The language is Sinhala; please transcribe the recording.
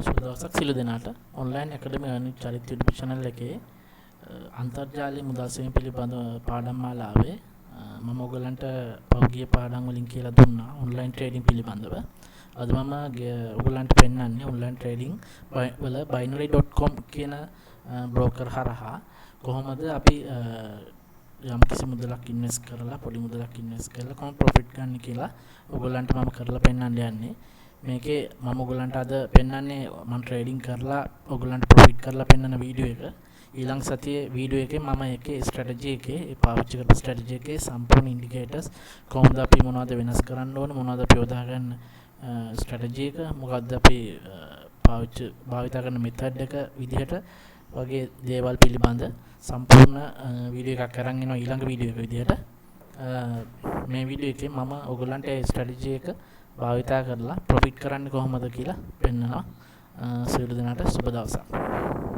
සුබ දවසක් සියලු දෙනාට. ඔන්ලයින් ඇකඩමි earning චරිත YouTube channel එකේ අන්තර්ජාලීය මුදල් සෙවීම පිළිබඳ පාඩම් මාලාවේ මම ඔයගලන්ට පහුගිය පාඩම් වලින් කියලා දුන්නා ඔන්ලයින් ට්‍රේඩින් පිළිබඳව. අද මම ඔයගලන්ට පෙන්නන්නේ ඔන්ලයින් ට්‍රේඩින් වල binary.com කියන බ්‍රෝකර් හරහා කොහොමද අපි යම් කිසි මුදලක් ඉන්වෙස්ට් කරලා පොඩි මුදලක් ඉන්වෙස්ට් කරලා කොහොමද ප්‍රොෆිට් ගන්න කියලා ඔයගලන්ට මම කරලා පෙන්නන්න යන්නේ. මේකේ මම ඔයගලන්ට අද පෙන්නන්නේ මම ට්‍රේඩින් කරලා ඔයගලන්ට ප්‍රොෆිට් කරලා පෙන්නන වීඩියෝ එක. ඊළඟ සතියේ වීඩියෝ එකේ මම ඒකේ ස්ට්‍රැටජි එකේ පාවිච්චි කරපු ස්ට්‍රැටජි එකේ සම්පූර්ණ ඉන්ඩිකේටර්ස් කොහොමද අපි මොනවද වෙනස් කරන්න ඕනේ මොනවද අපි යොදා ගන්න ස්ට්‍රැටජි එක මොකද්ද අපි භාවිත කරන මෙතඩ් එක විදිහට වගේ දේවල් පිළිබඳ සම්පූර්ණ වීඩියෝ එකක් අරන් එනවා ඊළඟ වීඩියෝ එක විදිහට. මේ වීඩියෝ එකේ මම ඔයගලන්ට ඒ ස්ට්‍රැටජි එක භාවිතා කරලා ප්‍රොෆිට් කරන්න කොහොමද කියලා පෙන්නනවා. සියලු දෙනාට සුබ දවසක්.